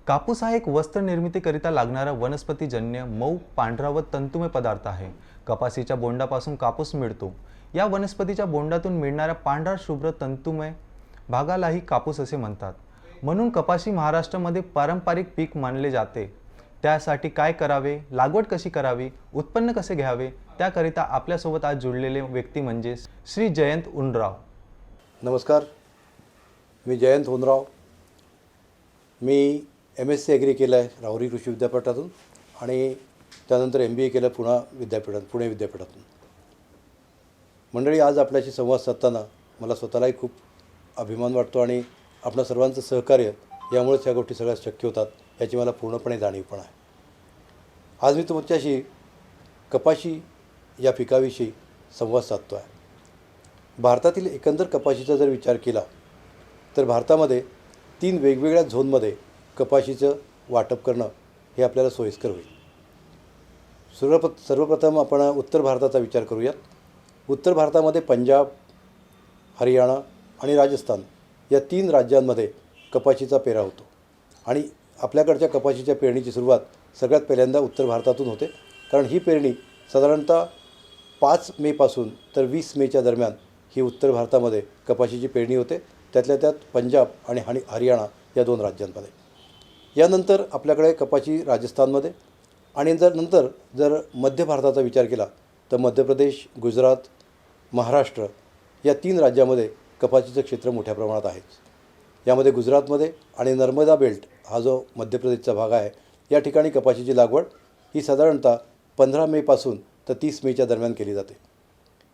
कापूस हा एक वस्त्र निर्मितीकरिता लागणारा वनस्पतीजन्य मऊ पांढरा व तंतुमय पदार्थ आहे. कपाशीच्या बोंडापासून कापूस मिळतो. या वनस्पतीच्या बोंडातून मिळणाऱ्या पांढरा शुभ्र तंतुमय भागालाही कापूस असे म्हणतात. म्हणून कपाशी महाराष्ट्रामध्ये पारंपरिक पीक मानले जाते. त्यासाठी काय करावे, लागवड कशी करावी, उत्पन्न कसे घ्यावे, त्याकरिता आपल्यासोबत आज जुळलेले व्यक्ती म्हणजे श्री जयंत उनराव. नमस्कार, मी जयंत होनराव. मी MSc ॲग्री केलं आहे राहुरी कृषी विद्यापीठातून आणि त्यानंतर MBA केलं पुणे विद्यापीठातून. मंडळी, आज आपल्याशी संवाद साधताना मला स्वतःलाही खूप अभिमान वाटतो आणि आपल्या सर्वांचं सहकार्य यामुळेच या गोष्टी सगळ्या शक्य होतात याची मला पूर्णपणे जाणीव पण आहे. आज मी तुमच्याशी कपाशी या पिकाविषयी संवाद साधतो आहे. भारतातील एकंदर कपाशीचा जर विचार केला तर भारतामध्ये 3 वेगवेगळ्या झोनमध्ये कपाशीचं वाटप करणं हे आपल्याला सोयीस्कर होईल. सर्वप्रथम आपण उत्तर भारताचा विचार करूयात. उत्तर भारतामध्ये पंजाब, हरियाणा आणि राजस्थान या 3 राज्यांमध्ये कपाशीचा पेरा होतो आणि आपल्याकडच्या कपाशीच्या पेरणीची सुरुवात सगळ्यात पहिल्यांदा उत्तर भारतातून होते. कारण ही पेरणी साधारणतः 5 मेपासून तर 20 मेच्या दरम्यान ही उत्तर भारतामध्ये कपाशीची पेरणी होते, त्यातल्या त्यात पंजाब आणि हरियाणा या 2 राज्यांमध्ये. यानंतर आपल्याकडे कपाशी राजस्थानमध्ये आणि नंतर जर मध्य भारताचा विचार केला तर मध्य प्रदेश, गुजरात, महाराष्ट्र या 3 राज्यामध्ये कपाशीचं क्षेत्र मोठ्या प्रमाणात आहेच. यामध्ये गुजरातमध्ये आणि नर्मदा बेल्ट हा जो मध्य प्रदेशचा भाग आहे या ठिकाणी कपाशीची लागवड ही साधारणतः 15 मेपासून तर 30 मेच्या दरम्यान केली जाते.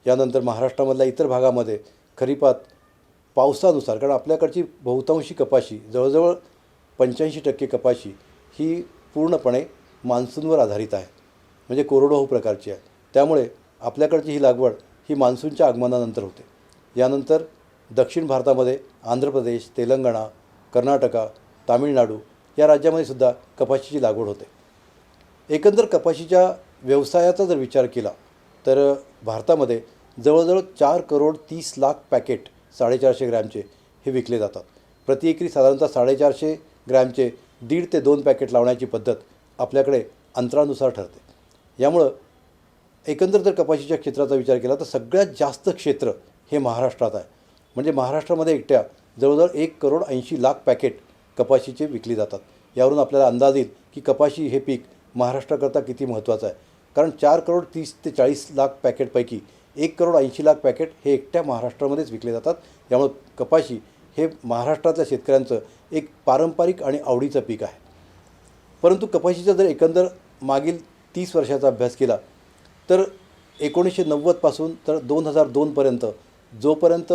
यानंतर महाराष्ट्रामधल्या इतर भागामध्ये खरीपात पावसानुसार, कारण आपल्याकडची बहुतांशी कपाशी जवळजवळ 85% कपाशी ही पूर्णपणे मान्सूनवर आधारित आहे, म्हणजे कोरडवाहू प्रकारची आहे. त्यामुळे आपल्याकडची ही लागवड ही मान्सूनच्या आगमनानंतर होते. यानंतर दक्षिण भारतामध्ये आंध्र प्रदेश, तेलंगणा, कर्नाटका, तामिळनाडू या राज्यामध्ये सुद्धा कपाशीची लागवड होते. एकंदर कपाशीच्या व्यवसायाचा जर विचार केला तर भारतामध्ये जवळजवळ 4,30,00,000 पॅकेट 450 ग्रॅमचे हे विकले जातात. प्रति एकरी साधारणतः 450 ग्रॅमचे 1.5 ते 2 पॅकेट लावण्याची पद्धत आपल्याकडे अंतरानुसार ठरते. यामुळं एकंदर जर कपाशीच्या क्षेत्राचा विचार केला तर सगळ्यात जास्त क्षेत्र हे महाराष्ट्रात आहे. म्हणजे महाराष्ट्रामध्ये एकट्या जवळजवळ 1,80,00,000 पॅकेट कपाशीचे विकली जातात. यावरून आपल्याला अंदाज येईल की कपाशी हे पीक महाराष्ट्राकरता किती महत्त्वाचं आहे. कारण 4,30,00,000 ते 40,00,000 पॅकेटपैकी 1,80,00,000 पॅकेट हे एकट्या महाराष्ट्रामध्येच विकले जातात. यामुळे कपाशी हे महाराष्ट्रातल्या शेतकऱ्यांचं एक पारंपरिक आणि आवडीचं पीक आहे. परंतु कपाशीचा जर एकंदर मागील 30 वर्षाचा अभ्यास केला तर 1990पासून तर 2002पर्यंत जोपर्यंत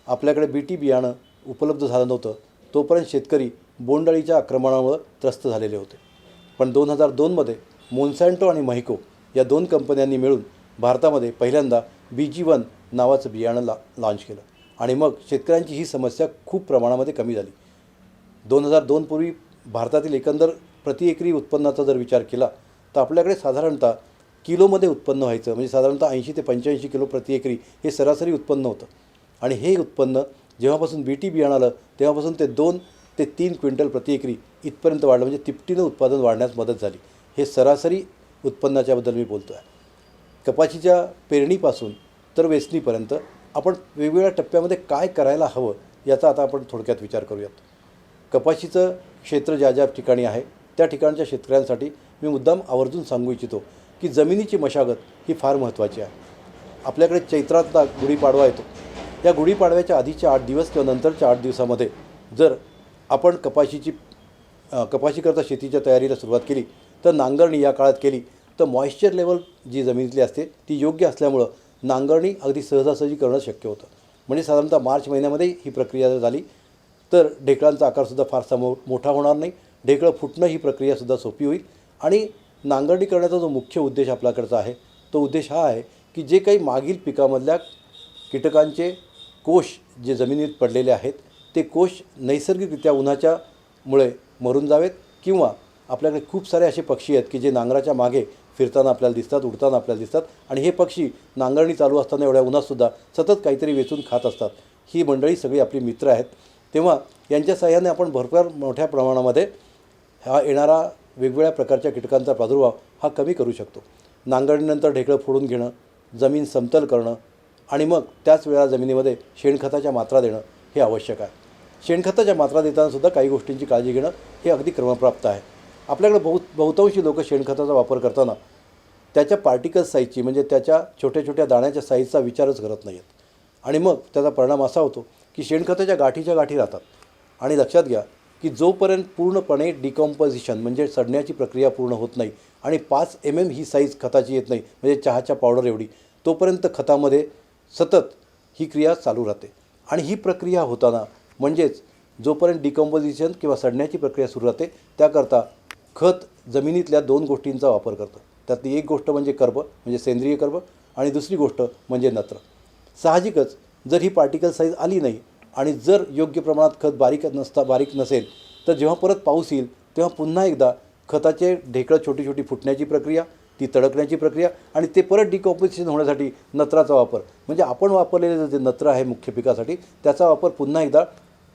आपल्याकडे BT बियाणं उपलब्ध झालं नव्हतं तोपर्यंत शेतकरी बोंडअळीच्या आक्रमणामुळे त्रस्त झालेले होते. पण 2002मध्ये मोन्सॅन्टो आणि महिको या 2 कंपन्यांनी मिळून भारतामध्ये पहिल्यांदा BG1 नावाचं बियाणं लॉन्च केलं आणि मग शेतकऱ्यांची ही समस्या खूप प्रमाणामध्ये कमी झाली. 2002 पूर्वी भारतातील एकंदर प्रति एकरी उत्पन्नाचा जर विचार केला तर आपल्याकडे साधारणतः किलोमध्ये उत्पन्न व्हायचं, म्हणजे साधारणतः 80 ते 85 किलो प्रति एकरी हे सरासरी उत्पन्न होतं. आणि हे उत्पन्न जेव्हापासून BT बियाणं आलं तेव्हापासून ते 2 ते 3 क्विंटल प्रति एकरी इथपर्यंत वाढलं, म्हणजे तिपटीनं उत्पादन वाढण्यास मदत झाली. हे सरासरी उत्पन्नाच्याबद्दल मी बोलतो आहे. कपाशीच्या पेरणीपासून तर वेचणीपर्यंत आपण वेगवेगळ्या टप्प्यामध्ये काय करायला हवं याचा आता आपण थोडक्यात विचार करूयात. कपाशीचं क्षेत्र ज्या ज्या ठिकाणी आहे त्या ठिकाणच्या शेतकऱ्यांसाठी मी मुद्दाम आवर्जून सांगू इच्छितो की जमिनीची मशागत ही फार महत्त्वाची आहे. आपल्याकडे चैत्रातला गुढीपाडवा येतो. या गुढीपाडव्याच्या आधीचे 8 दिवस किंवा नंतरच्या 8 दिवसामध्ये जर आपण कपाशीकरता शेतीच्या तयारीला सुरुवात केली तर नांगरणी या काळात केली तर मॉइश्चर लेवल जी जमिनीतली असते ती योग्य असल्यामुळं नांगरणी अगदी सहजासहजी करणं शक्य होतं. म्हणजे साधारणतः मार्च महिन्यामध्ये ही प्रक्रिया जर झाली तर ढेकळांचा आकारसुद्धा फारसा मोठा होणार नाही. ढेकळं फुटणं ही प्रक्रियासुद्धा सोपी होईल. आणि नांगरणी करण्याचा जो मुख्य उद्देश आपल्याकडचा आहे तो उद्देश हा आहे की जे काही मागील पिकामधल्या कीटकांचे कोश जे जमिनीत पडलेले आहेत ते कोश नैसर्गिकरित्या उन्हाच्यामुळे मरून जावेत, किंवा आपल्याकडे खूप सारे असे पक्षी आहेत की जे नांगराच्या मागे फिरताना आपल्याला दिसतात, उडताना आपल्याला दिसतात आणि हे पक्षी नांगरणी चालू असताना एवढ्या उन्हातसुद्धा सतत काहीतरी वेचून खात असतात. ही मंडळी सगळी आपली मित्र आहेत. तेव्हा यांच्या सहाय्याने आपण भरपूर मोठ्या प्रमाणामध्ये हा येणारा वेगवेगळ्या प्रकारच्या कीटकांचा प्रादुर्भाव हा कमी करू शकतो. नांगरणीनंतर ढेकळं फोडून घेणं, जमीन समतल करणं आणि मग त्याच वेळा जमिनीमध्ये शेणखताच्या मात्रा देणं हे आवश्यक आहे. शेणखताच्या मात्रा देतानासुद्धा काही गोष्टींची काळजी घेणं हे अगदी क्रमप्राप्त आहे. आपल्याकडे बहुतांशी लोक शेणखताचा वापर करताना त्याच्या पार्टिकल्स साईजची म्हणजे त्याच्या छोट्या छोट्या दाण्याच्या साईजचा विचारच करत नाही आहेत. आणि मग त्याचा परिणाम असा होतो की शेणखताच्या गाठीच्या गाठी राहतात. आणि लक्षात घ्या की जोपर्यंत पूर्णपणे डिकॉम्पोजिशन म्हणजे सडण्याची प्रक्रिया पूर्ण होत नाही आणि 5 mm ही साईज खताची येत नाही म्हणजे चहाच्या पावडर एवढी, तोपर्यंत खतामध्ये सतत ही क्रिया चालू राहते. आणि ही प्रक्रिया होताना म्हणजेच जोपर्यंत डिकॉम्पोजिशन किंवा सडण्याची प्रक्रिया सुरू राहते त्याकरता खत जमिनीतल्या 2 गोष्टींचा वापर करतं. त्यातली एक गोष्ट म्हणजे कर्ब म्हणजे सेंद्रिय कर्ब आणि दुसरी गोष्ट म्हणजे नत्र. साहजिकच जर ही पार्टिकल साईज आली नाही आणि जर योग्य प्रमाणात खत बारीक नसेल तर जेव्हा परत पाऊस येईल तेव्हा पुन्हा एकदा खताचे ढेकळं छोटी छोटी फुटण्याची प्रक्रिया, ती तडकण्याची प्रक्रिया आणि ते परत डिकॉम्पोजिशन होण्यासाठी नत्राचा वापर म्हणजे आपण वापरलेलं जे नत्र आहे मुख्य पिकासाठी त्याचा वापर पुन्हा एकदा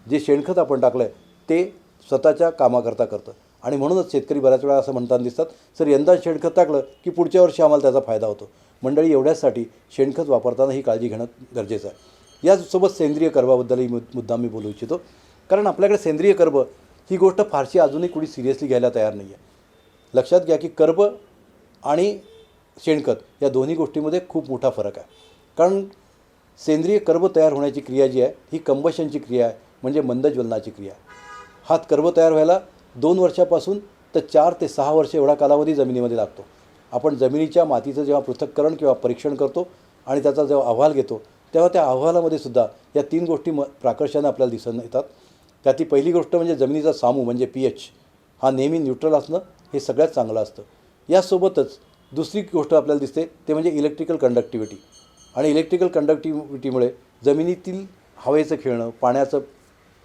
जे शेणखत आपण टाकलं आहे ते स्वतःच्या कामाकरता करतं. आणि म्हणूनच शेतकरी बऱ्याच वेळा असं म्हणताना दिसतात, सर यंदा शेणखत टाकलं की पुढच्या वर्षी आम्हाला त्याचा फायदा होतो. मंडळी, एवढ्यासाठी शेणखत वापरताना ही काळजी घेणं गरजेचं आहे. यासोबत सेंद्रिय कर्बाबद्दलही मुद्दा मी बोलू इच्छितो. कारण आपल्याकडे सेंद्रिय कर्ब ही गोष्ट फारशी अजूनही कुणी सिरियसली घ्यायला तयार नाही आहे. लक्षात घ्या की कर्ब आणि शेणखत या दोन्ही गोष्टीमध्ये खूप मोठा फरक आहे. कारण सेंद्रिय कर्ब तयार होण्याची क्रिया जी आहे ही कंबशनची क्रिया आहे म्हणजे मंद ज्वलनाची क्रिया आहे. हा कर्ब तयार व्हायला 2 वर्षापासून तर 4 ते 6 वर्ष एवढा कालावधी जमिनीमध्ये लागतो. आपण जमिनीच्या मातीचं जेव्हा पृथक्करण किंवा परीक्षण करतो आणि त्याचा जेव्हा अहवाल घेतो तेव्हा त्या अहवालामध्ये सुद्धा या 3 गोष्टी प्राकर्षाने आपल्याला दिसून येतात. त्यातली पहिली गोष्ट म्हणजे जमिनीचा सामू म्हणजे pH हा नेहमी न्यूट्रल असणं हे सगळ्यात चांगलं असतं. यासोबतच दुसरी गोष्ट आपल्याला दिसते ते म्हणजे इलेक्ट्रिकल कंडक्टिव्हिटी. आणि इलेक्ट्रिकल कंडक्टिव्हिटीमुळे जमिनीतील हवेचं खेळणं, पाण्याचं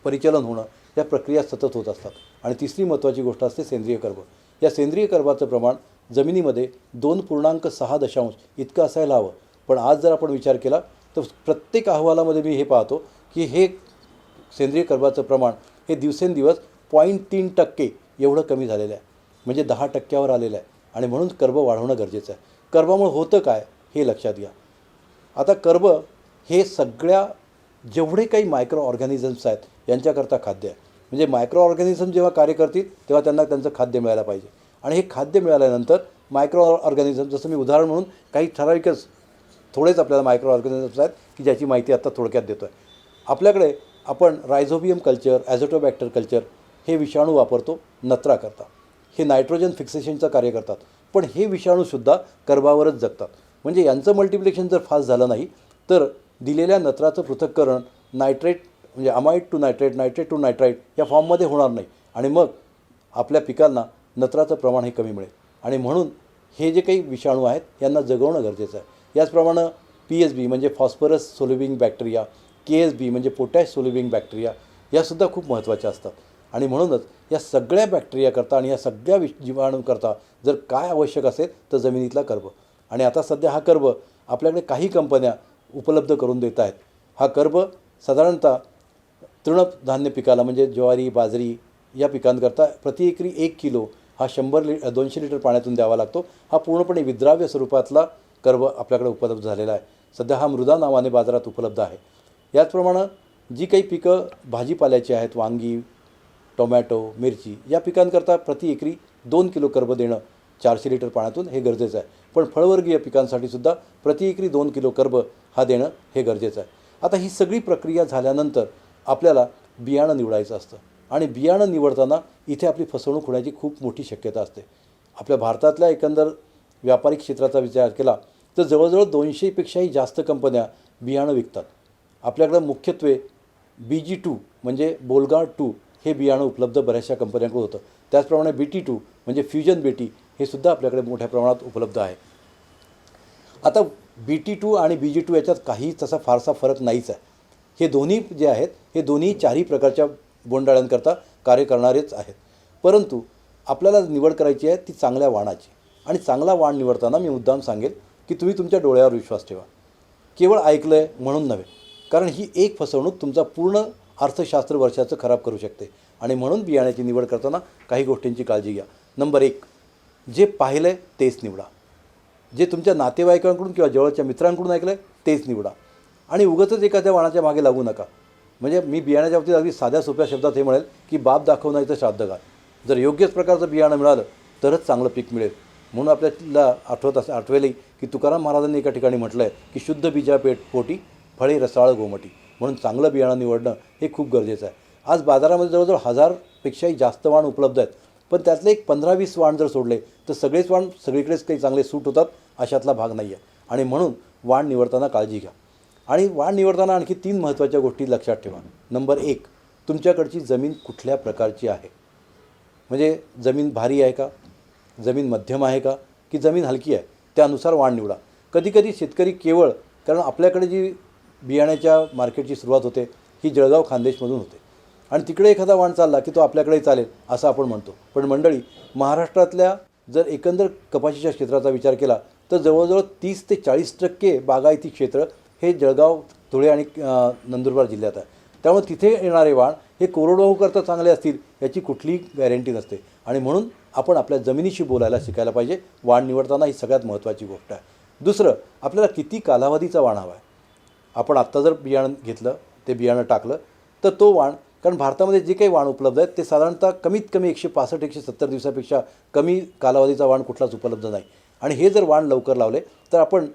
परिचलन होणं या प्रक्रिया सतत होत असतात. आणि तिसरी महत्त्वाची गोष्ट असते सेंद्रिय कर्ब. या सेंद्रिय कर्बाचं प्रमाण जमिनीमध्ये 2.6 इतकं असायला हवं. पण आज जर आपण विचार केला तर प्रत्येक अहवालामध्ये मी हे पाहतो की हे सेंद्रिय कर्बाचं प्रमाण हे दिवसेंदिवस 0.3% एवढं कमी झालेलं आहे म्हणजे 10% आलेलं आहे. आणि म्हणून कर्ब वाढवणं गरजेचं आहे. कर्बामुळे होतं काय हे लक्षात घ्या. आता कर्ब हे सगळ्या जेवढे काही मायक्रो ऑर्गॅनिझम्स आहेत यांच्याकरता खाद्य आहे. म्हणजे मायक्रो ऑर्गॅनिझम जेव्हा कार्य करतील तेव्हा त्यांना त्यांचं खाद्य मिळायला पाहिजे. आणि हे खाद्य मिळाल्यानंतर मायक्रो ऑर्गॅनिझम जसं मी उदाहरण म्हणून काही ठराविकच थोडेच आपल्याला मायक्रो ऑर्गॅनिझम्स आहेत की ज्याची माहिती आता थोडक्यात देतो आहे. आपल्याकडे आपण रायझोबियम कल्चर, ॲझोटोबॅक्टर कल्चर हे विषाणू वापरतो नत्राकरता. हे नायट्रोजन फिक्सेशनचं कार्य करतात. पण हे विषाणूसुद्धा कर्बावरच जगतात. म्हणजे यांचं मल्टिप्लिकेशन जर फास्ट झालं नाही तर दिलेल्या नत्राचं पृथक्करण नायट्रेट म्हणजे अमाईड टू नायट्रेट, नायट्रेट टू नायट्राईट या फॉर्ममध्ये होणार नाही. आणि मग आपल्या पिकांना नत्राचं प्रमाण हे कमी मिळेल. आणि म्हणून हे जे काही विषाणू आहेत यांना जगवणं गरजेचं आहे. याचप्रमाणे PSB म्हणजे फॉस्फरस सोल्युबिंग बॅक्टेरिया, KSB म्हणजे पोटॅश सोल्युबिंग बॅक्टेरिया यासुद्धा खूप महत्त्वाच्या असतात. आणि म्हणूनच या सगळ्या बॅक्टेरियाकरता आणि या सगळ्या जीवाणूंकरता जर काय आवश्यक असेल तर जमिनीतला कर्ब. आणि आता सध्या हा कर्ब आपल्याकडे काही कंपन्या उपलब्ध करून देत आहेत. हा कर्ब साधारणतः तृणधान्य पिकाला म्हणजे ज्वारी, बाजरी या पिकांकरता प्रति एकरी 1 किलो हा 200 लिटर पाण्यातून द्यावा लागतो. हा पूर्णपणे विद्राव्य स्वरूपातला कर्ब आपल्याकडे उपलब्ध झालेला आहे. सध्या हा मृदा नावाने बाजारात उपलब्ध आहे. याचप्रमाणे जी काही पिकं भाजीपाल्याची आहेत, वांगी, टोमॅटो, मिरची या पिकांकरता प्रति एकरी 2 किलो कर्ब देणं 400 लिटर पाण्यातून हे गरजेचं आहे. पण फळवर्गीय पिकांसाठी सुद्धा प्रति एकरी 2 किलो कर्ब हा देणं हे गरजेचं आहे. आता ही सगळी प्रक्रिया झाल्यानंतर आपल्याला बियाणं निवडायचं असतं. आणि बियाणं निवडताना इथे आपली फसवणूक होण्याची खूप मोठी शक्यता असते. आपल्या भारतातल्या एकंदर व्यापारिक क्षेत्राचा विचार केला तर जवळजवळ 200पेक्षाही जास्त कंपन्या बियाणं विकतात. आपल्याकडं मुख्यत्वे BG2 म्हणजे बोलगार्ड 2 हे बियाणं उपलब्ध बऱ्याचशा कंपन्यांकडे होतं. त्याचप्रमाणे BT2 म्हणजे फ्युजन बेटी हे सुद्धा आपल्याकडे मोठ्या प्रमाणात उपलब्ध आहे. आता BT2 आणि BG2 याच्यात काही तसा फारसा फरक नाहीच आहे. हे दोन्ही जे आहेत हे दोन्ही 4ही प्रकारच्या बोंडाळ्यांकरता कार्य करणारेच आहेत. परंतु आपल्याला निवड करायची आहे ती चांगल्या वाणाची. आणि चांगला वाण निवडताना मी मुद्दाम सांगेल की तुम्ही तुमच्या डोळ्यावर विश्वास ठेवा. केवळ ऐकलं आहे म्हणून नव्हे. कारण ही एक फसवणूक तुमचा पूर्ण अर्थशास्त्र वर्षाचं खराब करू शकते. आणि म्हणून बियाण्याची निवड करताना काही गोष्टींची काळजी घ्या. नंबर 1, जे पाहिलं आहे तेच निवडा. जे तुमच्या नातेवाईकांकडून किंवा जवळच्या मित्रांकडून ऐकलं आहे तेच निवडा. आणि उगाचच एखाद्या वाणाच्या मागे लागू नका. म्हणजे मी बियाण्याच्या बाबतीत अगदी साध्या सोप्या शब्दात हे म्हणेल की बाप दाखवण्याचं श्राद्ध घाल. जर योग्यच प्रकारचं बियाणं मिळालं तरच चांगलं पीक मिळेल. म्हणून आपल्याला आठवेलही की तुकाराम महाराजांनी एका ठिकाणी म्हटलं आहे की शुद्ध बीजा पोटी फळे रसाळ गोमटी. म्हणून चांगलं बियाणं निवडणं हे खूप गरजेचं आहे. आज बाजारामध्ये जवळजवळ 1000पेक्षाही जास्त वाण उपलब्ध आहेत. पण त्यातले एक 15-20 वाण जर सोडले तर सगळेच वाण सगळीकडेच काही चांगले सूट होतात अशातला भाग नाही आहे. आणि म्हणून वाण निवडताना काळजी घ्या. आणि वाण निवडताना आणखी 3 महत्त्वाच्या गोष्टी लक्षात ठेवा. नंबर 1, तुमच्याकडची जमीन कुठल्या प्रकारची आहे. म्हणजे जमीन भारी आहे का, जमीन मध्यम आहे का, की जमीन हलकी आहे, त्यानुसार वाण निवडा. कधीकधी शेतकरी केवळ, कारण आपल्याकडे जी बियाण्याच्या मार्केटची सुरुवात होते ही जळगाव खानदेशमधून होते आणि तिकडे एखादा वाण चालला की तो आपल्याकडेही चालेल असं आपण म्हणतो. पण मंडळी, महाराष्ट्रातल्या जर एकंदर कपाशीच्या क्षेत्राचा विचार केला तर जवळजवळ 30 ते 40% बागायती क्षेत्र हे जळगाव, धुळे आणि नंदुरबार जिल्ह्यात आहे. त्यामुळे तिथे येणारे वाण हे कोरडवाहू करता चांगले असतील याची कुठलीही गॅरंटी नसते. आणि म्हणून आपण आपल्या जमिनीशी बोलायला शिकायला पाहिजे. वाण निवडताना ही सगळ्यात महत्त्वाची गोष्ट आहे. दुसरं, आपल्याला किती कालावधीचा वाण हवा आहे. आपण आत्ता जर बियाणं घेतलं, ते बियाणं टाकलं तर तो वाण, कारण भारतामध्ये जे काही वाण उपलब्ध आहेत ते साधारणतः कमीत कमी 165-170 दिवसापेक्षा कमी कालावधीचा वाण कुठलाच उपलब्ध नाही. आणि हे जर वाण लवकर लावले तर आपण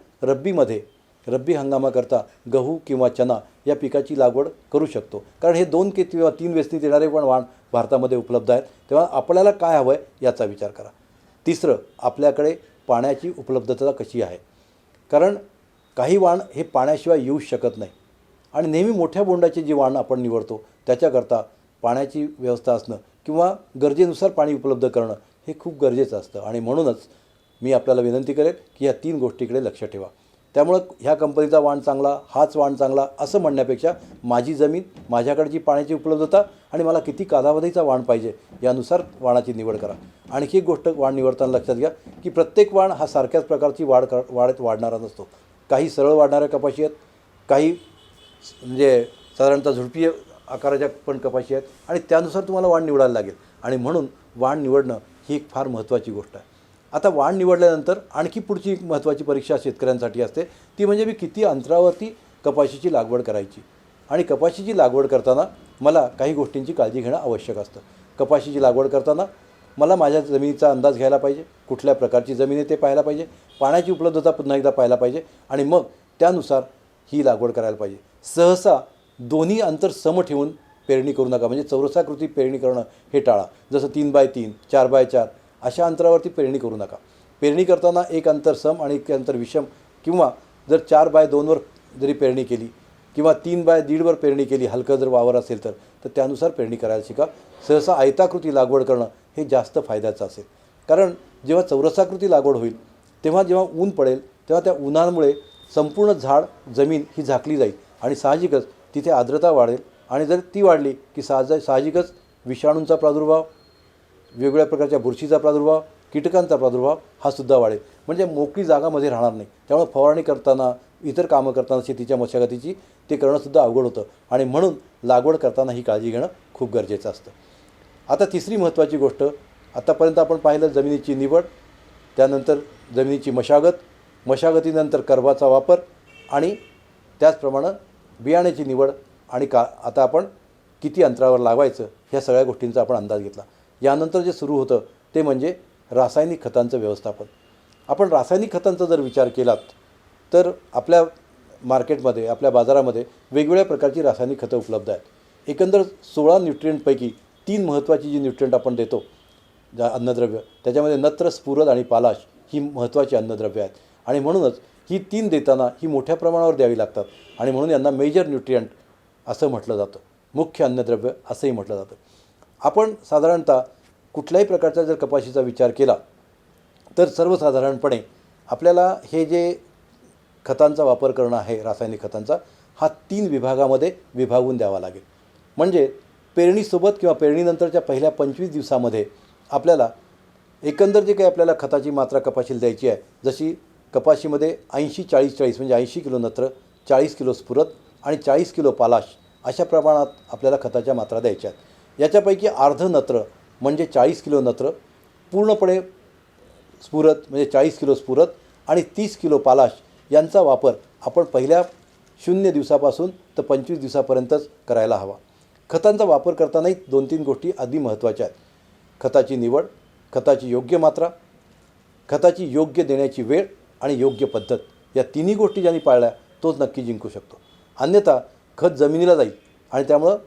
रब्बी हंगामाकरता गहू किंवा चना या पिकाची लागवड करू शकतो. कारण हे 2 किंवा 3 वेचणीत येणारे पण वाण भारतामध्ये उपलब्ध आहेत. तेव्हा आपल्याला काय हवं आहे याचा विचार करा. तिसरं, आपल्याकडे पाण्याची उपलब्धता कशी आहे. कारण काही वाण हे पाण्याशिवाय येऊ शकत नाही. आणि नेहमी मोठ्या बोंडाची जी वाण आपण निवडतो त्याच्याकरता पाण्याची व्यवस्था असणं किंवा गरजेनुसार पाणी उपलब्ध करणं हे खूप गरजेचं असतं. आणि म्हणूनच मी आपल्याला विनंती करेन की या 3 गोष्टीकडे लक्ष ठेवा. त्यामुळं ह्या कंपनीचा वाण चांगला, हाच वाण चांगला असं म्हणण्यापेक्षा माझी जमीन, माझ्याकडची पाण्याची उपलब्धता आणि मला किती कालावधीचा वाण पाहिजे यानुसार वाणाची निवड करा. आणखी एक गोष्ट वाण निवडताना लक्षात घ्या की प्रत्येक वाण हा सारख्याच प्रकारची वाढणारा नसतो. काही सरळ वाढणाऱ्या कपाशी आहेत, काही म्हणजे साधारणतः झुडपी आकाराच्या पण कपाशी आहेत आणि त्यानुसार तुम्हाला वाण निवडायला लागेल. आणि म्हणून वाण निवडणं ही एक फार महत्त्वाची गोष्ट आहे. आता वाण निवडल्यानंतर आणखी पुढची एक महत्त्वाची परीक्षा शेतकऱ्यांसाठी असते, ती म्हणजे मी किती अंतरावरती कपाशीची लागवड करायची. आणि कपाशीची लागवड करताना मला काही गोष्टींची काळजी घेणं आवश्यक असतं. कपाशीची लागवड करताना मला माझ्या जमिनीचा अंदाज घ्यायला पाहिजे, कुठल्या प्रकारची जमीन आहे ते पाहायला पाहिजे, पाण्याची उपलब्धता पुन्हा एकदा पाहायला पाहिजे आणि मग त्यानुसार ही लागवड करायला पाहिजे. सहसा दोन्ही अंतर सम ठेवून पेरणी करू नका. म्हणजे चौरसाकृती पेरणी करणं हे टाळा. जसं 3x3, 4x4 अशा अंतरावरती पेरणी करू नका. पेरणी करताना एक अंतर सम आणि एक अंतर विषम, किंवा जर 4x2वर जरी पेरणी केली किंवा 3x1.5वर पेरणी केली, हलकं जर वावर असेल तर त्यानुसार पेरणी करायला शिका. सहसा आयताकृती लागवड करणं हे जास्त फायद्याचं असेल. कारण जेव्हा चौरसाकृती लागवड होईल तेव्हा जेव्हा ऊन पडेल तेव्हा त्या उन्हामुळे संपूर्ण जमीन ही झाकली जाईल आणि साहजिकच तिथे आर्द्रता वाढेल. आणि जर ती वाढली की साहजिकच विषाणूंचा प्रादुर्भाव, वेगवेगळ्या प्रकारच्या बुरशीचा प्रादुर्भाव, कीटकांचा प्रादुर्भाव हा सुद्धा वाढेल. म्हणजे मोकळी जागामध्ये राहणार नाही. त्यामुळे फवारणी करताना, इतर कामं करताना शेतीच्या मशागतीची ते करणंसुद्धा अवघड होतं. आणि म्हणून लागवड करताना ही काळजी घेणं खूप गरजेचं असतं. आता तिसरी महत्त्वाची गोष्ट, आतापर्यंत आपण पाहिलं जमिनीची निवड, त्यानंतर जमिनीची मशागतीनंतर कर्बाचा वापर आणि त्याचप्रमाणे बियाण्याची निवड आणि आता आपण किती अंतरावर लावायचं ह्या सगळ्या गोष्टींचा आपण अंदाज घेतला. यानंतर जे सुरू होतं ते म्हणजे रासायनिक खतांचं व्यवस्थापन. आपण रासायनिक खतांचा जर विचार केलात तर आपल्या मार्केटमध्ये, आपल्या बाजारामध्ये वेगवेगळ्या प्रकारची रासायनिक खतं उपलब्ध आहेत. एकंदर 16 न्यूट्रिएंटपैकी 3 महत्त्वाची जी न्यूट्रिएंट आपण देतो, अन्नद्रव्य, त्याच्यामध्ये नत्र, स्फुरद आणि पालाश ही महत्त्वाची अन्नद्रव्य आहेत. आणि म्हणूनच ही 3 देताना ही मोठ्या प्रमाणावर द्यावी लागतात. आणि म्हणून यांना मेजर न्यूट्रिएंट असं म्हटलं जातं, मुख्य अन्नद्रव्य असंही म्हटलं जातं. आपण साधारणतः कुठल्याही प्रकारचा जर कपाशीचा विचार केला तर सर्वसाधारणपणे आपल्याला हे जे खतांचा वापर करणं आहे, रासायनिक खतांचा, हा 3 विभागामध्ये विभागून द्यावा लागेल. म्हणजे पेरणीसोबत किंवा पेरणीनंतरच्या पहिल्या 25 दिवसामध्ये आपल्याला एकंदर जे काही आपल्याला खताची मात्रा कपाशीला द्यायची आहे, जशी कपाशीमध्ये 80-40-40 म्हणजे 80 किलो नत्र, 40 किलो स्फुरद आणि 40 किलो पालाश अशा प्रमाणात आपल्याला खताच्या मात्रा द्यायच्या आहेत. याच्यापैकी अर्ध नत्र म्हणजे 40 किलो नत्र पूर्णपणे स्फुरत म्हणजे 40 किलो स्फुरत आणि 30 किलो पालाश यांचा वापर आपण पहिल्या 0 दिवसापासून तर 25 दिवसापर्यंतच करायला हवा. खतांचा वापर करतानाही 2-3 गोष्टी अगदी महत्त्वाच्या आहेत. खताची निवड, खताची योग्य मात्रा, खताची योग्य देण्याची वेळ आणि योग्य पद्धत या तिन्ही गोष्टी ज्यांनी पाळल्या तोच नक्की जिंकू शकतो. अन्यथा खत जमिनीला जाईल आणि त्यामुळं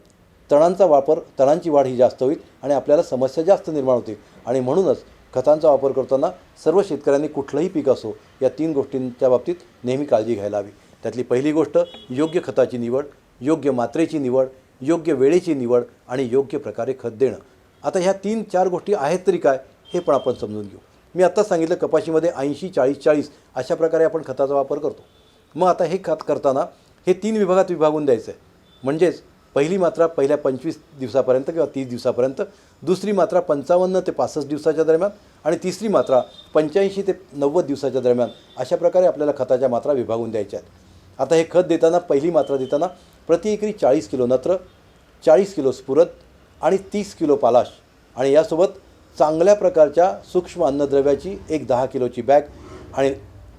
तणांची वाढ ही जास्त होईल आणि आपल्याला समस्या जास्त निर्माण होतील. आणि म्हणूनच खतांचा वापर करताना सर्व शेतकऱ्यांनी कुठलंही पीक असो या 3 गोष्टींच्या बाबतीत नेहमी काळजी घ्यायला हवी. त्यातली पहिली गोष्ट योग्य खताची निवड, योग्य मात्रेची निवड, योग्य वेळेची निवड आणि योग्य प्रकारे खत देणं. आता ह्या 3-4 गोष्टी आहेत तरी काय हे पण आपण समजून घेऊ. मी आत्ताच सांगितलं कपाशीमध्ये 80-40-40 अशा प्रकारे आपण खताचा वापर करतो. मग आता हे खत करताना हे 3 विभागात विभागून द्यायचं आहे. म्हणजेच पहिली मात्रा पहिल्या 25 दिवसापर्यंत किंवा 30 दिवसापर्यंत, दुसरी मात्रा 55 ते 65 दिवसाच्या दरम्यान आणि तिसरी मात्रा 85 ते 90 दिवसाच्या दरम्यान अशा प्रकारे आपल्याला खताच्या मात्रा विभागून द्यायच्या आहेत. आता हे खत देताना पहिली मात्रा देताना प्रति एकरी 40 किलो नत्र, 40 किलो स्फुरद आणि 30 किलो पालाश आणि यासोबत चांगल्या प्रकारच्या सूक्ष्म अन्नद्रव्याची एक 10 किलोची बॅग आणि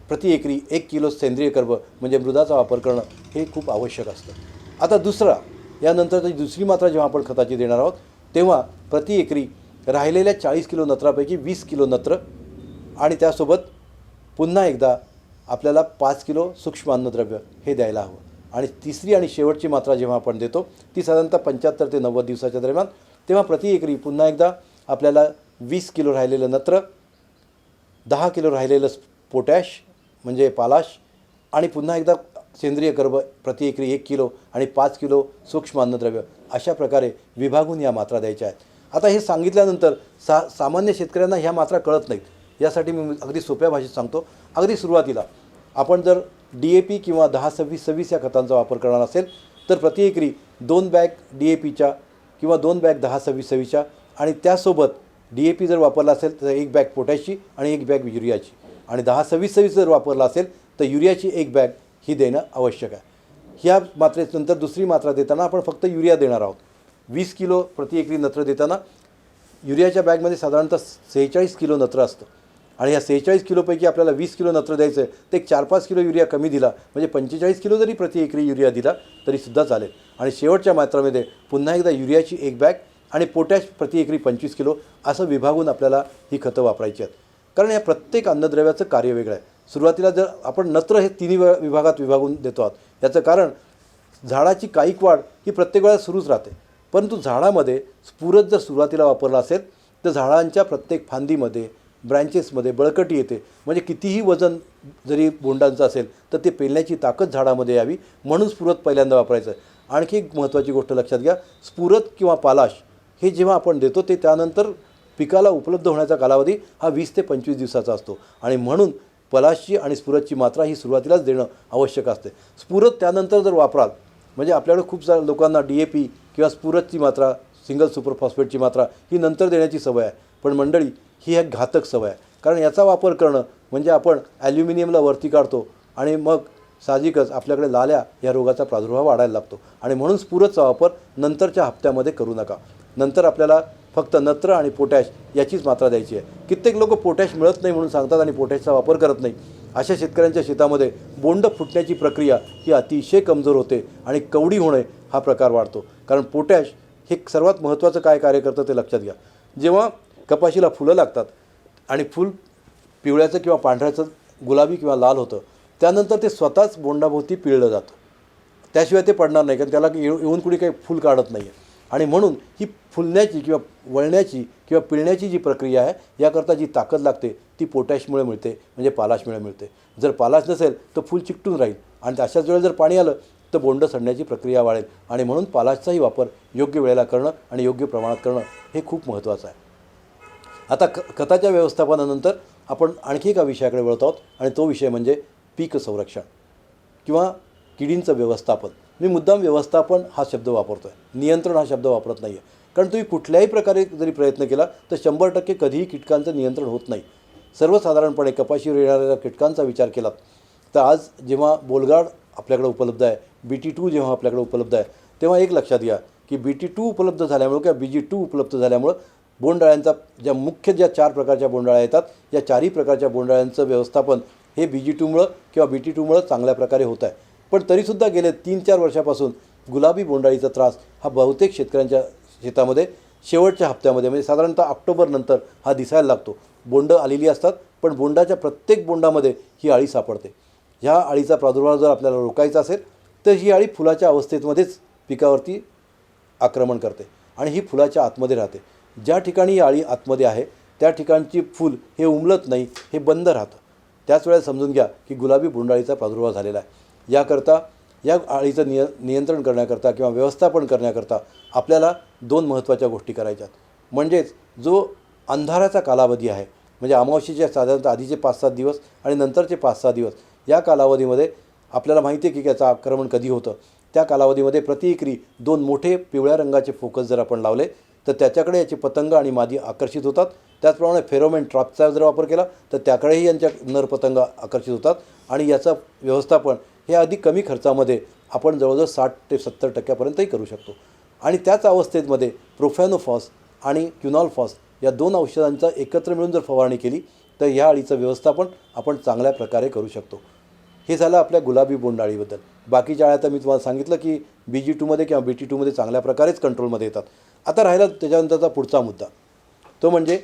प्रति एकरी 1 किलो सेंद्रिय कर्ब म्हणजे मृदाचा वापर करणं हे खूप आवश्यक असतं. आता यानंतरची दुसरी मात्रा जेव्हा आपण खताची देणार आहोत तेव्हा प्रति एकरी राहिलेल्या 40 किलो नत्रापैकी 20 किलो नत्र आणि त्यासोबत पुन्हा एकदा आपल्याला 5 किलो सूक्ष्म अन्नद्रव्य हे द्यायला हवं. आणि तिसरी आणि शेवटची मात्रा जेव्हा आपण देतो ती साधारणतः 75 ते 90 दिवसाच्या दरम्यान, तेव्हा प्रति एकरी पुन्हा एकदा आपल्याला 20 किलो राहिलेलं नत्र, 10 किलो राहिलेलं पोटॅश म्हणजे पालाश आणि पुन्हा एकदा सेंद्रिय कर्ब प्रति एकरी 1 किलो आणि 5 किलो सूक्ष्म अन्नद्रव्य अशा प्रकारे विभागून या मात्रा द्यायच्या आहेत. आता हे सांगितल्यानंतर सामान्य शेतकऱ्यांना ह्या मात्रा कळत नाहीत. यासाठी मी अगदी सोप्या भाषेत सांगतो. अगदी सुरुवातीला आपण जर DAP किंवा 10-26-26 या खतांचा वापर करणार असेल तर प्रति एकरी 2 बॅग DAPच्या किंवा 2 बॅग 10-26-26च्या आणि त्यासोबत DAP जर वापरला असेल तर 1 बॅग पोटॅशची आणि 1 बॅग युरियाची आणि 10-26-26 जर वापरला असेल तर युरियाची 1 बॅग ही देणं आवश्यक आहे. ह्या मात्रेनंतर दुसरी मात्रा देताना आपण फक्त युरिया देणार आहोत. 20 किलो प्रति एकरी नत्र देताना युरियाच्या बॅगमध्ये साधारणतः 46 किलो नत्र असतं आणि ह्या 46 किलोपैकी आपल्याला 20 किलो नत्र द्यायचं आहे. तर एक 4-5 किलो युरिया कमी दिला म्हणजे 45 किलो जरी प्रति एकरी युरिया दिला तरीसुद्धा चालेल. आणि शेवटच्या मात्रामध्ये पुन्हा एकदा युरियाची 1 बॅग आणि पोटॅश प्रति एकरी 25 किलो असं विभागून आपल्याला ही खतं वापरायची आहेत. कारण या प्रत्येक अन्नद्रव्याचं कार्य वेगळं आहे. सुरुवातीला जर आपण नत्र हे 3 विभागात विभागून देतो आहोत याचं कारण झाडाची कायिक वाढ ही प्रत्येक वेळा सुरूच राहते. परंतु झाडामध्ये स्फुरद जर सुरुवातीला वापरला असेल तर झाडांच्या प्रत्येक फांदीमध्ये ब्रँचेसमध्ये बळकटी येते. म्हणजे कितीही वजन जरी बोंडांचं असेल तर ते पेलण्याची ताकद झाडामध्ये यावी म्हणून स्फुरद पहिल्यांदा वापरायचं आहे. आणखी एक महत्त्वाची गोष्ट लक्षात घ्या, स्फुरद किंवा पालाश हे जेव्हा आपण देतो ते त्यानंतर पिकाला उपलब्ध होण्याचा कालावधी हा 20 ते 25 दिवसाचा असतो आणि म्हणून पलाशची आणि स्फुरदची मात्रा ही सुरुवातीलाच देणं आवश्यक असते. स्फुरद त्यानंतर जर वापराल म्हणजे आपल्याकडे खूप साऱ्या लोकांना DAP किंवा स्फुरदची मात्रा सिंगल सुपर फॉस्फेटची मात्रा ही नंतर देण्याची सवय आहे. पण मंडळी ही एक घातक सवय आहे. कारण याचा वापर करणं म्हणजे आपण ॲल्युमिनियमला वरती काढतो आणि मग साहजिकच आपल्याकडे लाल्या या रोगाचा प्रादुर्भाव वाढायला लागतो आणि म्हणून स्फुरदचा वापर नंतरच्या हप्त्यामध्ये करू नका. नंतर आपल्याला फक्त नत्र आणि पोटॅश याचीच मात्रा द्यायची आहे. कित्येक लोक पोटॅश मिळत नाही म्हणून सांगतात आणि पोटॅशचा वापर करत नाही. अशा शेतकऱ्यांच्या शेतामध्ये बोंड फुटण्याची प्रक्रिया ही अतिशय कमजोर होते आणि कवडी होणे हा प्रकार वाढतो. कारण पोटॅश हे सर्वात महत्त्वाचं काय कार्य करतं ते लक्षात घ्या. जेव्हा कपाशीला फुलं लागतात आणि फूल पिवळ्याचं किंवा पांढऱ्याचं गुलाबी किंवा लाल होतं त्यानंतर ते स्वतःच बोंडाभोवती पिळलं जातं. त्याशिवाय ते पडणार नाही कारण त्याला येऊन कुणी काही फूल काढत नाही आहे. आणि म्हणून ही फुलण्याची किंवा वळण्याची किंवा पिळण्याची जी प्रक्रिया आहे याकरता जी ताकद लागते ती पोटॅशमुळे मिळते म्हणजे पालाशमुळे मिळते. जर पालाश नसेल तर फूल चिकटून राहील आणि अशाच वेळेला जर पाणी आलं तर बोंड सडण्याची प्रक्रिया वाढेल आणि म्हणून पालाशचाही वापर योग्य वेळेला करणं आणि योग्य प्रमाणात करणं हे खूप महत्त्वाचं आहे. आता खताच्या व्यवस्थापनानंतर आपण आणखी एका विषयाकडे वळत आहोत आणि तो विषय म्हणजे पीक संरक्षण किंवा किडींचं व्यवस्थापन. मी मुद्दाम व्यवस्थापन हा शब्द वापरतो आहे, नियंत्रण हा शब्द वापरत नाही आहे. कारण तुम्ही कुठल्याही प्रकारे जरी प्रयत्न केला तर 100% कधीही कीटकांचं नियंत्रण होत नाही. सर्वसाधारणपणे कपाशीवर येणाऱ्या कीटकांचा विचार केला तर आज जेव्हा बोलगाड आपल्याकडे उपलब्ध आहे, BT2 जेव्हा आपल्याकडे उपलब्ध आहे तेव्हा एक लक्षात घ्या की BT2 उपलब्ध झाल्यामुळं किंवा BG2 उपलब्ध झाल्यामुळं बोंडअळ्यांचा ज्या 4 प्रकारच्या बोंडअळ्या येतात या 4ही प्रकारच्या बोंडअळ्यांचं व्यवस्थापन हे BG2मुळं किंवा BT2मुळं चांगल्या प्रकारे होत आहे. पण तरीसुद्धा गेले 3-4 वर्षापासून गुलाबी बोंडअळीचा त्रास हा बहुतेक शेतकऱ्यांच्या शेतामध्ये शेवटच्या हप्त्यामध्ये म्हणजे साधारणतः ऑक्टोबरनंतर हा दिसायला लागतो. बोंडं आलेली असतात पण बोंडाच्या प्रत्येक बोंडामध्ये ही अळी सापडते. ह्या अळीचा प्रादुर्भाव जर आपल्याला रोखायचा असेल तर ही अळी फुलाच्या अवस्थेमध्येच पिकावरती आक्रमण करते आणि ही फुलाच्या आतमध्ये राहते. ज्या ठिकाणी ही अळी आतमध्ये आहे त्या ठिकाणची फूल हे उमलत नाही, हे बंद राहतं. त्याच वेळेला समजून घ्या की गुलाबी बोंडअळीचा प्रादुर्भाव झालेला आहे. याकरता या अळीचं नियंत्रण करण्याकरता किंवा व्यवस्थापन करण्याकरता आपल्याला 2 महत्त्वाच्या गोष्टी करायच्यात. म्हणजेच जो अंधाराचा कालावधी आहे म्हणजे अमावस्येच्या साधारणतः आधीचे 5-7 दिवस आणि नंतरचे 5-6 दिवस या कालावधीमध्ये आपल्याला माहिती आहे की याचं आक्रमण कधी होतं. त्या कालावधीमध्ये प्रति एकरी 2 मोठे पिवळ्या रंगाचे फोकस जर आपण लावले तर त्याच्याकडे याचे पतंग आणि मादी आकर्षित होतात. त्याचप्रमाणे फेरोमेन ट्रॅपचा जर वापर केला तर त्याकडेही यांच्या नर पतंग आकर्षित होतात आणि याचं व्यवस्थापन हे अधिक कमी खर्चामध्ये आपण जवळजवळ 60 ते 70% करू शकतो. आणि त्याच अवस्थेमध्ये प्रोफॅनोफॉस आणि क्युनॉलफॉस या 2 औषधांचा एकत्र मिळून जर फवारणी केली तर ह्या अळीचं व्यवस्थापन आपण चांगल्या प्रकारे करू शकतो. हे झालं आपल्या गुलाबी बोंडअळीबद्दल. बाकीच्या अळ्या तर मी तुम्हाला सांगितलं की BG2मध्ये किंवा BT2मध्ये चांगल्या प्रकारेच कंट्रोलमध्ये येतात. आता राहिला त्याच्यानंतरचा पुढचा मुद्दा, तो म्हणजे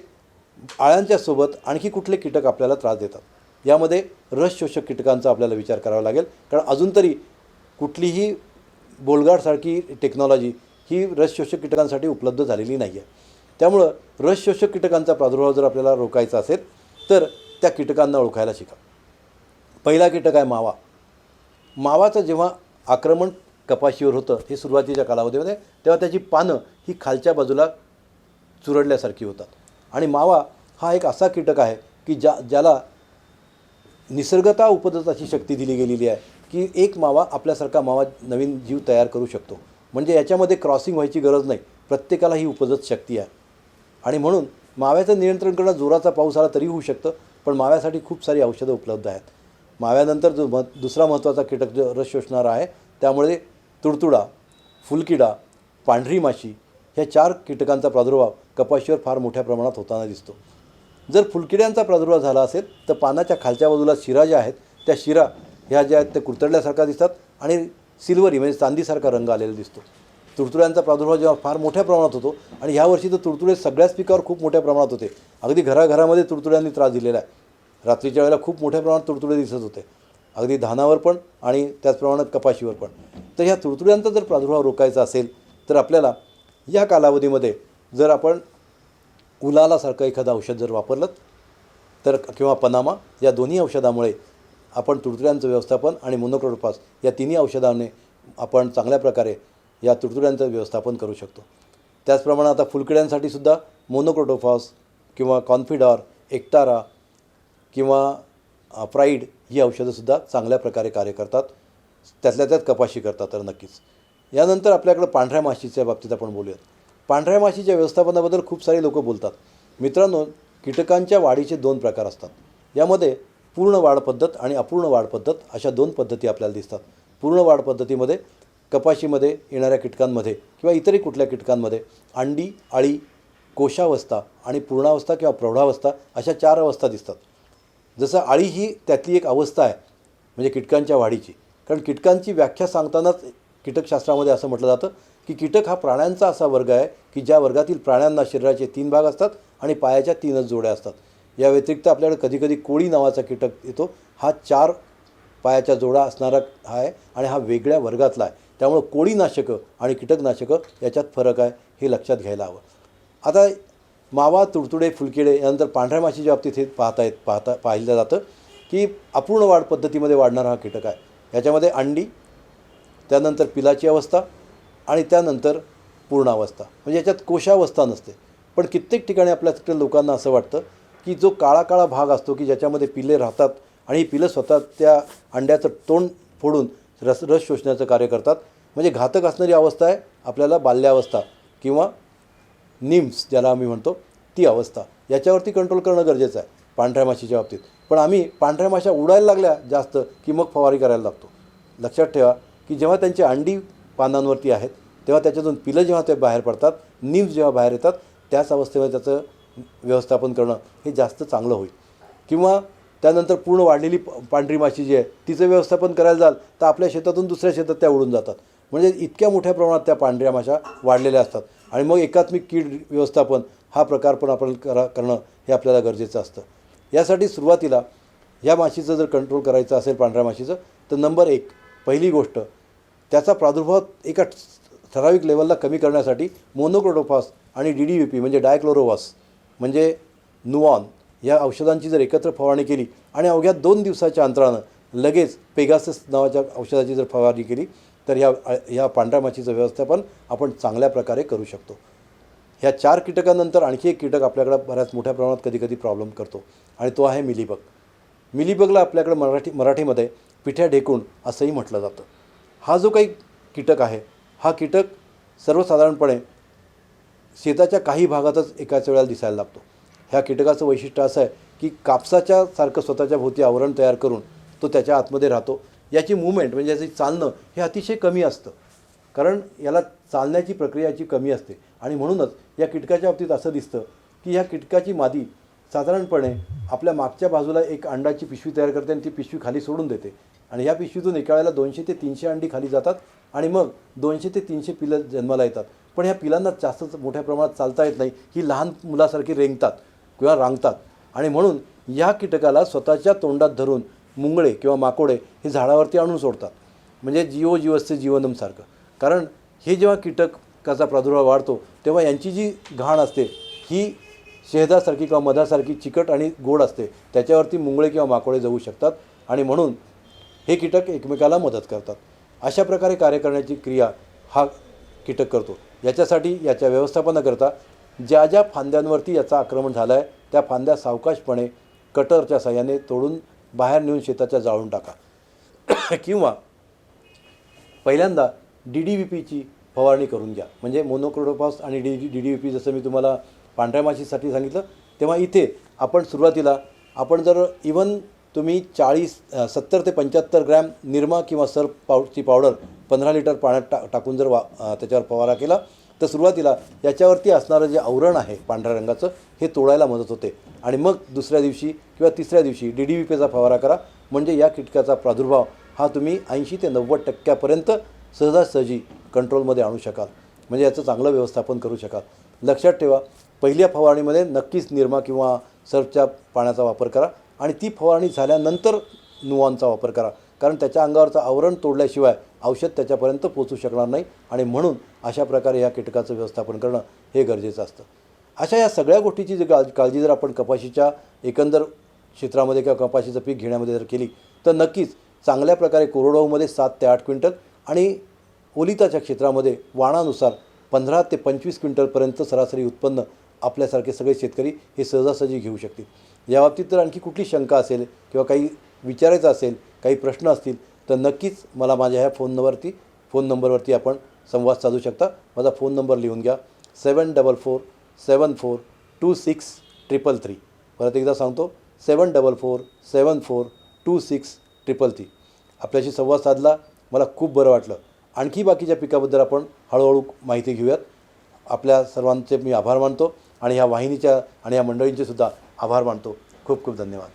अळ्यांच्या सोबत आणखी कुठले कीटक आपल्याला त्रास देतात. यामध्ये रस शोषक कीटकांचा आपल्याला विचार करावा लागेल, कारण अजून तरी कुठलीही बोलगाडसारखी टेक्नॉलॉजी ही रस शोषक कीटकांसाठी उपलब्ध झालेली नाही आहे. त्यामुळं रस शोषक कीटकांचा प्रादुर्भाव जर आपल्याला रोखायचा असेल तर त्या कीटकांना ओळखायला शिका. पहिला कीटक आहे मावा. मावाचं जेव्हा आक्रमण कपाशीवर होतं हे सुरुवातीच्या कालावधीमध्ये तेव्हा त्याची पानं ही खालच्या बाजूला चुरडल्यासारखी होतात. आणि मावा हा एक असा कीटक आहे की ज्याला निसर्गतः उपजताची शक्ती दिली गेलेली आहे की एक मावा आपल्यासारखा मावा नवीन जीव तयार करू शकतो. म्हणजे याच्यामध्ये क्रॉसिंग व्हायची गरज नाही, प्रत्येकाला ही उपजत शक्ती आहे. आणि म्हणून माव्याचं नियंत्रण करणं, जोराचा पाऊस आला तरी होऊ शकतं, पण माव्यासाठी खूप सारी औषधं उपलब्ध आहेत. माव्यानंतर जो दुसरा महत्त्वाचा कीटक जो रस शोषणारा आहे त्यामुळे तुडतुडा, फुलकिडा, पांढरी माशी ह्या 4 कीटकांचा प्रादुर्भाव कपाशीवर फार मोठ्या प्रमाणात होताना दिसतो. जर फुलकिड्यांचा प्रादुर्भाव झाला असेल तर पानाच्या खालच्या बाजूला शिरा ज्या आहेत त्या शिरा ह्या ज्या आहेत त्या कुरतडल्यासारख्या दिसतात आणि सिल्वरी म्हणजे चांदीसारखा रंग आलेला दिसतो. तुडतुड्यांचा प्रादुर्भाव जेव्हा फार मोठ्या प्रमाणात होतो आणि ह्या वर्षी तर तुडतुडे सगळ्याच पिकावर खूप मोठ्या प्रमाणात होते. अगदी घराघरामध्ये तुडतुड्यांनी त्रास दिलेला आहे. रात्रीच्या वेळेला खूप मोठ्या प्रमाणात तुडतुडे दिसत होते, अगदी धानावर पण आणि त्याचप्रमाणे कपाशीवर पण. तर ह्या तुडतुड्यांचा जर प्रादुर्भाव रोखायचा असेल तर आपल्याला या कालावधीमध्ये जर आपण उलालासारखं एखादं औषध जर वापरलं तर किंवा पनामा या दोन्ही औषधामुळे आपण तुडतुड्यांचं व्यवस्थापन आणि मोनोक्रोटोफॉस या तिन्ही औषधाने आपण चांगल्या प्रकारे या तुडतुड्यांचं व्यवस्थापन करू शकतो. त्याचप्रमाणे आता फुलकिड्यांसाठी सुद्धा मोनोक्रोटोफॉस किंवा कॉन्फिडॉर, एक्टारा किंवा प्राईड ही औषधंसुद्धा चांगल्या प्रकारे कार्य करतात. त्यातल्या त्यात कपाशी करतात तर नक्कीच. यानंतर आपल्याकडं पांढऱ्या माशीच्या बाबतीत आपण बोलूयात. पांढऱ्या माशीच्या व्यवस्थापनाबद्दल खूप सारे लोक बोलतात. मित्रांनो, कीटकांच्या वाढीचे 2 प्रकार असतात. यामध्ये पूर्ण वाढ पद्धत आणि अपूर्ण वाढ पद्धत अशा 2 पद्धती आपल्याला दिसतात. पूर्ण वाढ पद्धतीमध्ये कपाशीमध्ये येणाऱ्या कीटकांमध्ये किंवा इतरही कुठल्या कीटकांमध्ये अंडी, अळी, कोशावस्था आणि पूर्णावस्था किंवा प्रौढावस्था अशा 4 अवस्था दिसतात. जसं अळी ही त्यातली एक अवस्था आहे म्हणजे कीटकांच्या वाढीची. कारण कीटकांची व्याख्या सांगतानाच कीटकशास्त्रामध्ये असं म्हटलं जातं की कीटक हा प्राण्यांचा असा वर्ग आहे की ज्या वर्गातील प्राण्यांना शरीराचे 3 भाग असतात आणि पायाच्या 3च जोड्या असतात. या व्यतिरिक्त आपल्याकडे कधीकधी कोळी नावाचा कीटक येतो. हा 4 पायाच्या जोडा असणारा आहे आणि हा वेगळ्या वर्गातला आहे. त्यामुळं कोळीनाशकं आणि कीटकनाशकं याच्यात फरक आहे, हे लक्षात घ्यायला हवं. आता मावा, तुडतुडे, फुलकिडे यानंतर पांढऱ्या माशीच्या बाबतीत हे पाहिलं जातं की अपूर्ण वाढ पद्धतीमध्ये वाढणारा हा कीटक आहे. याच्यामध्ये अंडी, त्यानंतर पिलाची अवस्था आणि त्यानंतर पूर्णावस्था म्हणजे याच्यात कोशावस्था नसते. पण कित्येक ठिकाणी आपल्या लोकांना असं वाटतं की जो काळा काळा भाग असतो की ज्याच्यामध्ये पिले राहतात आणि ही पिलं स्वतः त्या अंड्याचं तोंड फोडून रस शोषण्याचं कार्य करतात. म्हणजे घातक असणारी अवस्था आहे आपल्याला बाल्यावस्था किंवा निम्स ज्याला आम्ही म्हणतो ती अवस्था. याच्यावरती कंट्रोल करणं गरजेचं आहे पांढऱ्या माशीच्या बाबतीत. पण आम्ही पांढऱ्या माशा उडायला लागल्या जास्त की मग फवारी करायला लागतो. लक्षात ठेवा की जेव्हा त्यांची अंडी पानांवरती आहेत तेव्हा त्याच्यातून पिलं जेव्हा ते बाहेर पडतात, नीव्ज जेव्हा बाहेर येतात, त्याच अवस्थेमध्ये त्याचं व्यवस्थापन करणं हे जास्त चांगलं होईल. किंवा त्यानंतर पूर्ण वाढलेली पांढरी माशी जी आहे तिचं व्यवस्थापन करायला जाल तर आपल्या शेतातून दुसऱ्या शेतात त्या उडून जातात. म्हणजे इतक्या मोठ्या प्रमाणात त्या पांढऱ्या माशा वाढलेल्या असतात आणि मग एकात्मिक कीड व्यवस्थापन हा प्रकार पण आपण करणं हे आपल्याला गरजेचं असतं. यासाठी सुरुवातीला ह्या माशीचं जर कंट्रोल करायचं असेल पांढऱ्या माशीचं तर नंबर 1 पहिली गोष्ट त्याचा प्रादुर्भाव एका ठराविक लेवलला कमी करण्यासाठी मोनोक्रोटोफॉस आणि DDVP म्हणजे डायक्लोरोवास म्हणजे नुऑन या औषधांची जर एकत्र फवारणी केली आणि अवघ्या 2 दिवसाच्या अंतरानं लगेच पेगासस नावाच्या औषधाची जर फवारणी केली तर ह्या पांढऱ्या माशीचं व्यवस्थापन आपण चांगल्या प्रकारे करू शकतो. ह्या 4 कीटकांनंतर आणखी एक कीटक आपल्याकडं बऱ्याच मोठ्या प्रमाणात कधी प्रॉब्लेम करतो आणि तो आहे मिलीबग. मिलीबगला आपल्याकडं मराठीमध्ये पिठ्या ढेकूण असंही म्हटलं जातं. हा जो काही कीटक आहे हा कीटक सर्वसाधारणपणे शेताच्या काही भागातच एकाच वेळेला दिसायला लागतो. ह्या कीटकाचं वैशिष्ट्य असं आहे की कापसाच्या सारखं स्वतःच्या भोवती आवरण तयार करून तो त्याच्या आतमध्ये राहतो. याची मूवमेंट म्हणजे याची चालणं हे अतिशय कमी असतं, कारण याला चालण्याची प्रक्रियाची कमी असते आणि म्हणूनच या कीटकाच्या बाबतीत असं दिसतं की ह्या कीटकाची मादी साधारणपणे आपल्या मागच्या बाजूला एक अंडाची पिशवी तयार करते आणि ती पिशवी खाली सोडून देते आणि ह्या पिशवीतून एका वेळेला 200 ते 300 अंडी खाली जातात आणि मग 200 ते 300 पिलं जन्माला येतात. पण ह्या पिलांना जास्त मोठ्या प्रमाणात चालता येत नाही. ही लहान मुलासारखी रेंगतात किंवा रांगतात आणि म्हणून या कीटकाला स्वतःच्या तोंडात धरून मुंगळे किंवा माकोडे हे झाडावरती आणून सोडतात. म्हणजे जीवस्य जीवनमसारखं. कारण हे जेव्हा कीटकाचा प्रादुर्भाव वाढतो तेव्हा यांची जी घाण असते ही शहदासारखी किंवा मधासारखी चिकट आणि गोड असते. त्याच्यावरती मुंगळे किंवा माकोडे जाऊ शकतात आणि म्हणून हे कीटक एकमेकाला मदत करतात. अशा प्रकारे कार्य करण्याची क्रिया हा कीटक करतो. याच्यासाठी याच्या व्यवस्थापनाकरता ज्या ज्या फांद्यांवरती याचं आक्रमण झालं आहे त्या फांद्या सावकाशपणे कटरच्या साहाय्याने तोडून बाहेर नेऊन शेताच्या जाळून टाका किंवा पहिल्यांदा DDVPची फवारणी करून घ्या. म्हणजे मोनोक्रोटोफॉस आणि DDVP जसं मी तुम्हाला पांढऱ्या माशीसाठी सांगितलं तेव्हा इथे आपण सुरुवातीला जर इवन तुम्ही 70 ते 75 ग्रॅम निरमा किंवा सर्फ ची पावडर 15 लिटर पाण्यात टाकून जर त्याच्यावर फवारा केला तर सुरुवातीला याच्यावरती असणारं जे आवरण आहे पांढऱ्या रंगाचं हे तोडायला मदत होते आणि मग दुसऱ्या दिवशी किंवा तिसऱ्या दिवशी DDVPचा फवारा करा. म्हणजे या कीटकाचा प्रादुर्भाव हा तुम्ही 80 ते 90% सहजासहजी कंट्रोलमध्ये आणू शकाल. म्हणजे याचं चांगलं व्यवस्थापन करू शकाल. लक्षात ठेवा पहिल्या फवारणीमध्ये नक्कीच निरमा किंवा सर्फच्या पाण्याचा वापर करा आणि ती फवारणी झाल्यानंतर नुऑनचा वापर करा, कारण त्याच्या अंगावरचं आवरण तोडल्याशिवाय औषध त्याच्यापर्यंत पोचू शकणार नाही आणि म्हणून अशा प्रकारे या कीटकाचं व्यवस्थापन करणं हे गरजेचं असतं. अशा या सगळ्या गोष्टीची काळजी जर आपण कपाशीच्या एकंदर क्षेत्रामध्ये किंवा कपाशीचं पीक घेण्यामध्ये जर केली तर नक्कीच चांगल्या प्रकारे कोरडवाहूमध्ये 7 ते 8 क्विंटल आणि ओलिताच्या क्षेत्रामध्ये वाणानुसार 15 ते 25 क्विंटलपर्यंत सरासरी उत्पन्न आपल्यासारखे सगळे शेतकरी हे सहजासहजी घेऊ शकतील. याबाबतीत जर आणखी कुठली शंका असेल किंवा काही विचारायचं असेल, काही प्रश्न असतील तर नक्कीच मला माझ्या ह्या फोन नंबरवरती आपण संवाद साधू शकता. माझा फोन नंबर लिहून घ्या 7447426333. परत एकदा सांगतो 7447426333. आपल्याशी संवाद साधला मला खूप बरं वाटलं. आणखी बाकीच्या पिकाबद्दल आपण हळूहळू माहिती घेऊयात. आपल्या सर्वांचे मी आभार मानतो आणि ह्या वाहिनीच्या आणि या मंडळींचे सुद्धा आभार मानतो. खूप खूप धन्यवाद.